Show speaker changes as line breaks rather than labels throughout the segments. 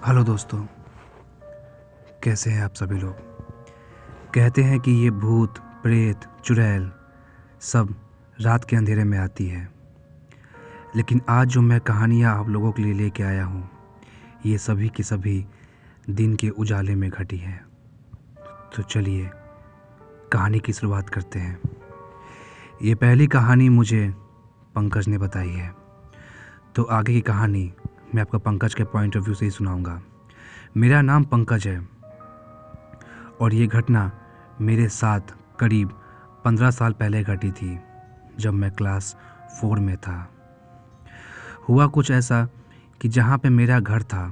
Hello दोस्तों, कैसे हैं आप सभी लोग। कहते हैं कि ये भूत प्रेत चुड़ैल सब रात के अंधेरे में आती है, लेकिन आज जो मैं कहानियाँ आप लोगों के लिए लेके आया हूँ ये सभी की सभी दिन के उजाले में घटी हैं। तो चलिए कहानी की शुरुआत करते हैं। ये पहली कहानी मुझे पंकज ने बताई है, तो आगे की कहानी मैं आपको पंकज के पॉइंट ऑफ व्यू से ही सुनाऊंगा। मेरा नाम पंकज है और ये घटना मेरे साथ करीब 15 साल पहले घटी थी, जब मैं क्लास 4 में था। हुआ कुछ ऐसा कि जहाँ पे मेरा घर था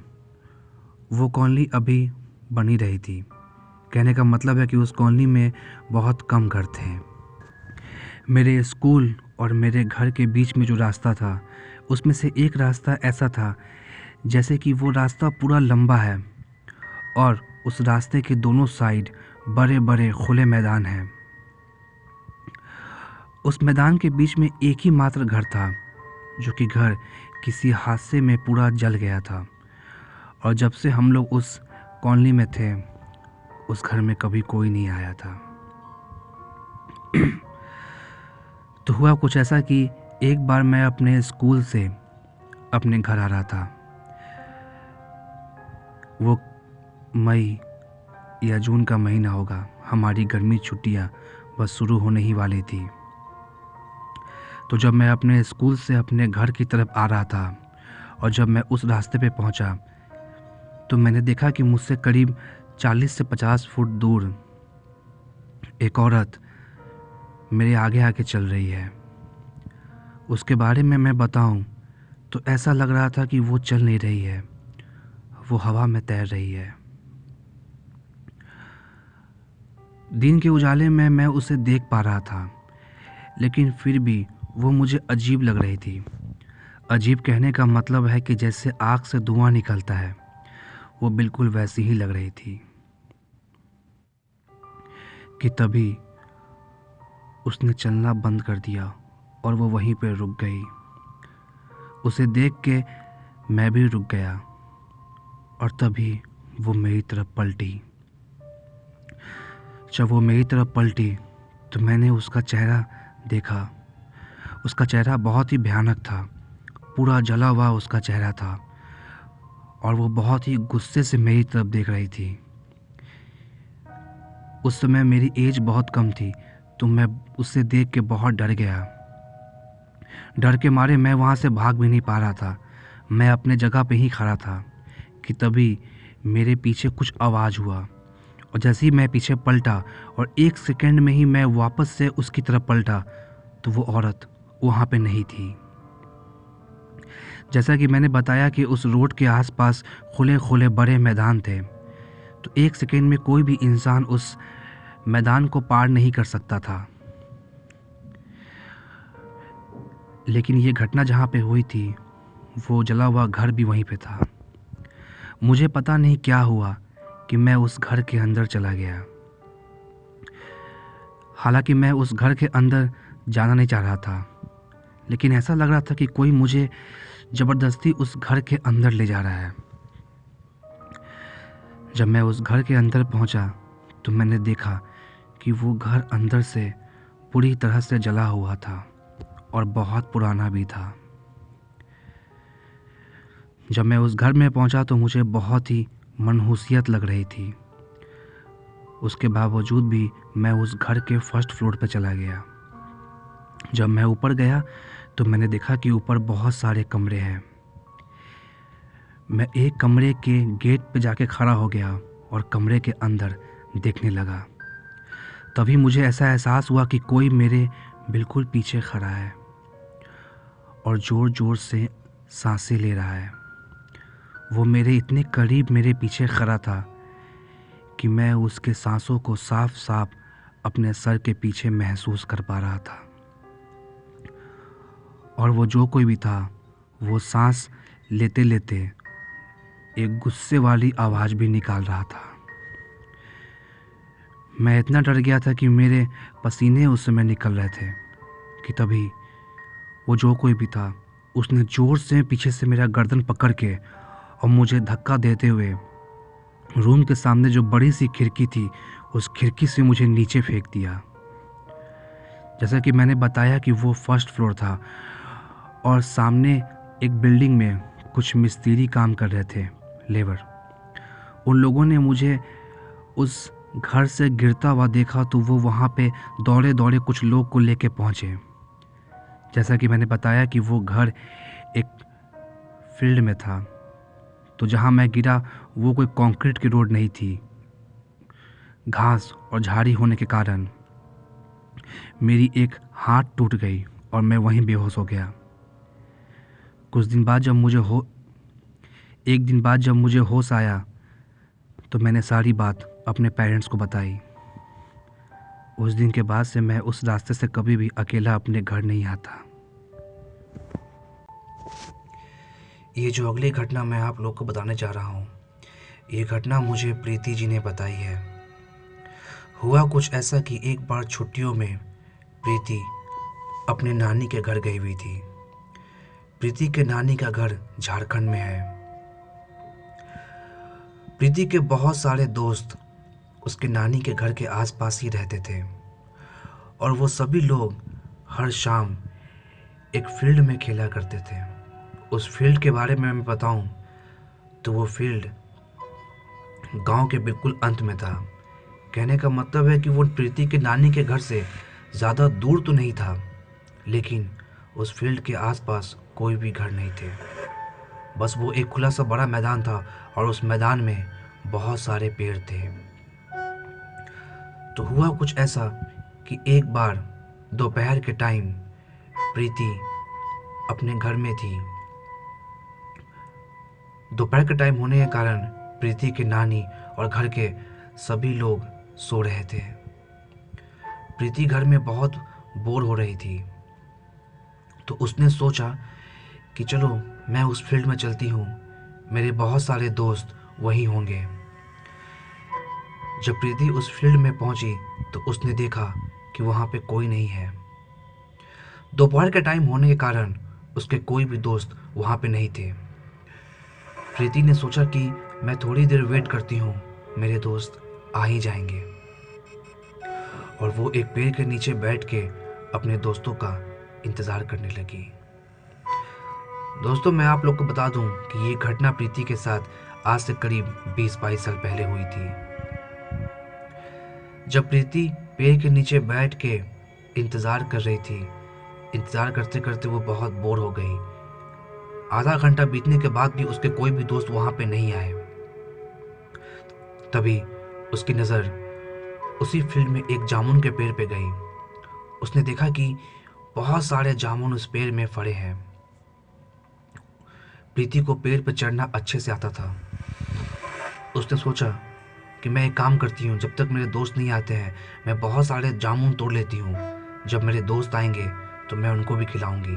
वो कॉलोनी अभी बनी रही थी। कहने का मतलब है कि उस कॉलोनी में बहुत कम घर थे। मेरे स्कूल और मेरे घर के बीच में जो रास्ता था उसमें से एक रास्ता ऐसा था जैसे कि वो रास्ता पूरा लंबा है और उस रास्ते के दोनों साइड बड़े बड़े खुले मैदान हैं। उस मैदान के बीच में एक ही मात्र घर था, जो कि घर किसी हादसे में पूरा जल गया था। और जब से हम लोग उस कॉलोनी में थे उस घर में कभी कोई नहीं आया था। तो हुआ कुछ ऐसा कि एक बार मैं अपने स्कूल से अपने घर आ रहा था। वो मई या जून का महीना होगा, हमारी गर्मी छुट्टियां बस शुरू होने ही वाली थी। तो जब मैं अपने स्कूल से अपने घर की तरफ आ रहा था और जब मैं उस रास्ते पे पहुंचा तो मैंने देखा कि मुझसे करीब 40 से 50 फुट दूर एक औरत मेरे आगे आके चल रही है। उसके बारे में मैं बताऊं तो ऐसा लग रहा था कि वो चल नहीं रही है, वो हवा में तैर रही है। दिन के उजाले में मैं उसे देख पा रहा था, लेकिन फिर भी वो मुझे अजीब लग रही थी। अजीब कहने का मतलब है कि जैसे आग से धुआं निकलता है, वो बिल्कुल वैसी ही लग रही थी। कि तभी उसने चलना बंद कर दिया और वो वहीं पे रुक गई। उसे देख के मैं भी रुक गया और तभी वो मेरी तरफ पलटी। जब वो मेरी तरफ पलटी तो मैंने उसका चेहरा देखा। उसका चेहरा बहुत ही भयानक था, पूरा जला हुआ उसका चेहरा था और वो बहुत ही गुस्से से मेरी तरफ देख रही थी। उस समय मेरी एज बहुत कम थी, तो मैं उससे देख के बहुत डर गया। डर के मारे मैं वहाँ से भाग भी नहीं पा रहा था। मैं अपने जगह पे ही खड़ा था कि तभी मेरे पीछे कुछ आवाज़ हुआ और जैसे ही मैं पीछे पलटा और 1 सेकंड में ही मैं वापस से उसकी तरफ पलटा तो वो औरत वहाँ पे नहीं थी। जैसा कि मैंने बताया कि उस रोड के आसपास खुले खुले बड़े मैदान थे, तो 1 सेकंड में कोई भी इंसान उस मैदान को पार नहीं कर सकता था। लेकिन ये घटना जहाँ पे हुई थी वो जला हुआ घर भी वहीं पे था। मुझे पता नहीं क्या हुआ कि मैं उस घर के अंदर चला गया। हालांकि मैं उस घर के अंदर जाना नहीं चाह रहा था, लेकिन ऐसा लग रहा था कि कोई मुझे ज़बरदस्ती उस घर के अंदर ले जा रहा है। जब मैं उस घर के अंदर पहुंचा तो मैंने देखा कि वो घर अंदर से पूरी तरह से जला हुआ था और बहुत पुराना भी था। जब मैं उस घर में पहुंचा तो मुझे बहुत ही मनहूसियत लग रही थी। उसके बावजूद भी मैं उस घर के फर्स्ट फ्लोर पर चला गया। जब मैं ऊपर गया तो मैंने देखा कि ऊपर बहुत सारे कमरे हैं। मैं एक कमरे के गेट पे जाके खड़ा हो गया और कमरे के अंदर देखने लगा। तभी मुझे ऐसा एहसास हुआ कि कोई मेरे बिल्कुल पीछे खड़ा है और ज़ोर ज़ोर से सांसें ले रहा है। वो मेरे इतने करीब मेरे पीछे खड़ा था कि मैं उसके सांसों को साफ साफ अपने सर के पीछे महसूस कर पा रहा था। और वो जो कोई भी था वो सांस लेते लेते एक गुस्से वाली आवाज़ भी निकाल रहा था। मैं इतना डर गया था कि मेरे पसीने उस समय निकल रहे थे कि तभी वो जो कोई भी था उसने ज़ोर से पीछे से मेरा गर्दन पकड़ के और मुझे धक्का देते हुए रूम के सामने जो बड़ी सी खिड़की थी उस खिड़की से मुझे नीचे फेंक दिया। जैसा कि मैंने बताया कि वो फर्स्ट फ्लोर था और सामने एक बिल्डिंग में कुछ मिस्त्री काम कर रहे थे, लेबर। उन लोगों ने मुझे उस घर से गिरता हुआ देखा तो वो वहाँ पे दौड़े दौड़े कुछ लोग को लेके पहुँचे। जैसा कि मैंने बताया कि वो घर एक फील्ड में था, तो जहाँ मैं गिरा वो कोई कंक्रीट की रोड नहीं थी। घास और झाड़ी होने के कारण मेरी एक हाथ टूट गई और मैं वहीं बेहोश हो गया। एक दिन बाद जब मुझे होश आया तो मैंने सारी बात अपने पेरेंट्स को बताई। उस दिन के बाद से मैं उस रास्ते से कभी भी अकेला अपने घर नहीं आता। ये जो अगली घटना मैं आप लोग को बताने जा रहा हूँ, ये घटना मुझे प्रीति जी ने बताई है। हुआ कुछ ऐसा कि एक बार छुट्टियों में प्रीति अपने नानी के घर गई हुई थी। प्रीति के नानी का घर झारखंड में है। प्रीति के बहुत सारे दोस्त उसके नानी के घर के आसपास ही रहते थे और वो सभी लोग हर शाम एक फील्ड में खेला करते थे। उस फील्ड के बारे में मैं बताऊं तो वो फील्ड गांव के बिल्कुल अंत में था। कहने का मतलब है कि वो प्रीति के नानी के घर से ज़्यादा दूर तो नहीं था, लेकिन उस फील्ड के आसपास कोई भी घर नहीं थे। बस वो एक खुला सा बड़ा मैदान था और उस मैदान में बहुत सारे पेड़ थे। तो हुआ कुछ ऐसा कि एक बार दोपहर के टाइम प्रीति अपने घर में थी। दोपहर के टाइम होने के कारण प्रीति के नानी और घर के सभी लोग सो रहे थे। प्रीति घर में बहुत बोर हो रही थी, तो उसने सोचा कि चलो मैं उस फील्ड में चलती हूँ, मेरे बहुत सारे दोस्त वहीं होंगे। जब प्रीति उस फील्ड में पहुंची तो उसने देखा कि वहाँ पे कोई नहीं है। दोपहर के टाइम होने के कारण उसके कोई भी दोस्त वहाँ पे नहीं थे। प्रीति ने सोचा कि मैं थोड़ी देर वेट करती हूँ, मेरे दोस्त आ ही जाएंगे। और वो एक पेड़ के नीचे बैठ के अपने दोस्तों का इंतज़ार करने लगी। दोस्तों, मैं आप लोग को बता दूं कि ये घटना प्रीति के साथ आज से करीब 20-22 साल पहले हुई थी। जब प्रीति पेड़ के नीचे बैठ के इंतज़ार कर रही थी, इंतज़ार करते करते वो बहुत बोर हो गई। आधा घंटा बीतने के बाद भी उसके कोई भी दोस्त वहाँ पे नहीं आए। तभी उसकी नज़र उसी फील्ड में एक जामुन के पेड़ पे गई। उसने देखा कि बहुत सारे जामुन उस पेड़ में फड़े हैं। प्रीति को पेड़ पर चढ़ना अच्छे से आता था। उसने सोचा कि मैं एक काम करती हूँ, जब तक मेरे दोस्त नहीं आते हैं मैं बहुत सारे जामुन तोड़ लेती हूँ। जब मेरे दोस्त आएंगे तो मैं उनको भी खिलाऊंगी।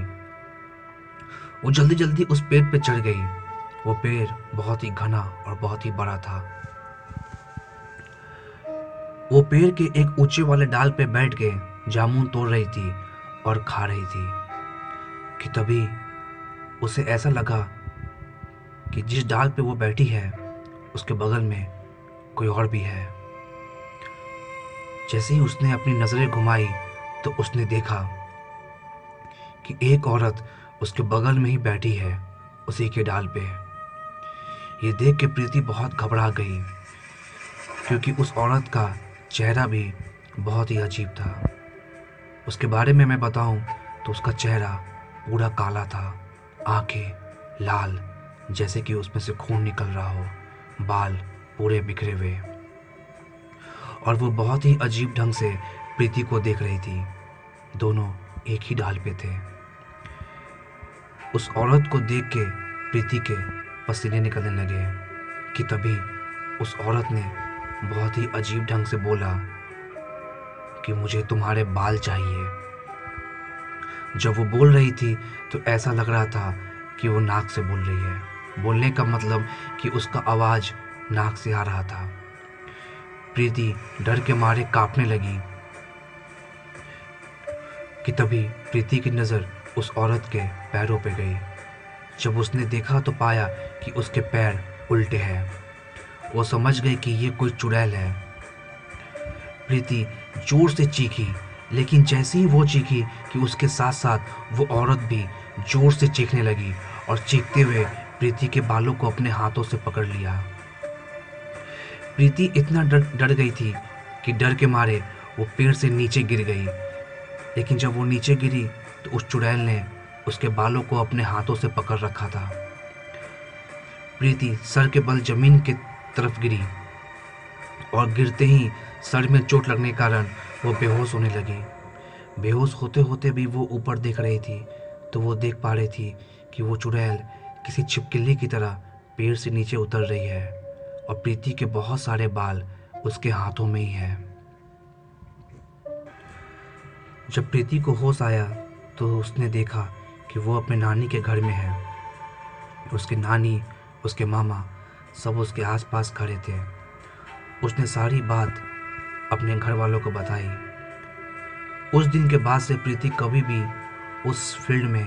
वो जल्दी जल्दी उस पेड़ पे चढ़ गई। वो पेड़ बहुत ही घना और बहुत ही बड़ा था। वो पेड़ के एक ऊंचे वाले डाल पे बैठ के जामुन तोड़ रही थी और खा रही थी कि तभी उसे ऐसा लगा कि जिस डाल पे वो बैठी है उसके बगल में कोई और भी है। जैसे ही उसने अपनी नज़रें घुमाई तो उसने देखा कि एक औरत उसके बगल में ही बैठी है उसी के डाल पे। ये देख के प्रीति बहुत घबरा गई, क्योंकि उस औरत का चेहरा भी बहुत ही अजीब था। उसके बारे में मैं बताऊं तो उसका चेहरा पूरा काला था, आंखें लाल जैसे कि उसमें से खून निकल रहा हो, बाल पूरे बिखरे हुए, और वो बहुत ही अजीब ढंग से प्रीति को देख रही थी। दोनों एक ही डाल पे थे। उस औरत को देख के प्रीति के पसीने निकलने लगे कि तभी उस औरत ने बहुत ही अजीब ढंग से बोला कि मुझे तुम्हारे बाल चाहिए। जब वो बोल रही थी तो ऐसा लग रहा था कि वो नाक से बोल रही है। बोलने का मतलब कि उसका आवाज़ नाक से आ रहा था। प्रीति डर के मारे कांपने लगी कि तभी प्रीति की नज़र उस औरत के पैरों पे गई। जब उसने देखा तो पाया कि उसके पैर उल्टे हैं। वो समझ गई कि ये कोई चुड़ैल है। प्रीति जोर से चीखी, लेकिन जैसे ही वो चीखी कि उसके साथ साथ वो औरत भी जोर से चीखने लगी और चीखते हुए प्रीति के बालों को अपने हाथों से पकड़ लिया। प्रीति इतना डर गई थी कि डर के मारे वो पेड़ से नीचे गिर गई। लेकिन जब वो नीचे गिरी तो उस चुड़ैल ने उसके बालों को अपने हाथों से पकड़ रखा था। प्रीति सर के बल जमीन की तरफ गिरी और गिरते ही सर में चोट लगने के कारण वो बेहोश होने लगी। बेहोश होते होते भी वो ऊपर देख रही थी तो वो देख पा रही थी कि वो चुड़ैल किसी छिपकली की तरह पेड़ से नीचे उतर रही है और प्रीति के बहुत सारे बाल उसके हाथों में ही हैं। जब प्रीति को होश आया तो उसने देखा कि वो अपने नानी के घर में है। उसकी नानी, उसके मामा सब उसके आसपास खड़े थे। उसने सारी बात अपने घर वालों को बताई। उस दिन के बाद से प्रीति कभी भी उस फील्ड में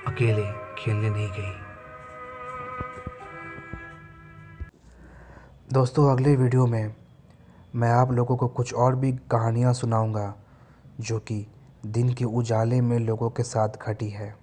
अकेले खेलने नहीं गई। दोस्तों, अगले वीडियो में मैं आप लोगों को कुछ और भी कहानियाँ सुनाऊंगा जो कि दिन के उजाले में लोगों के साथ घटी है।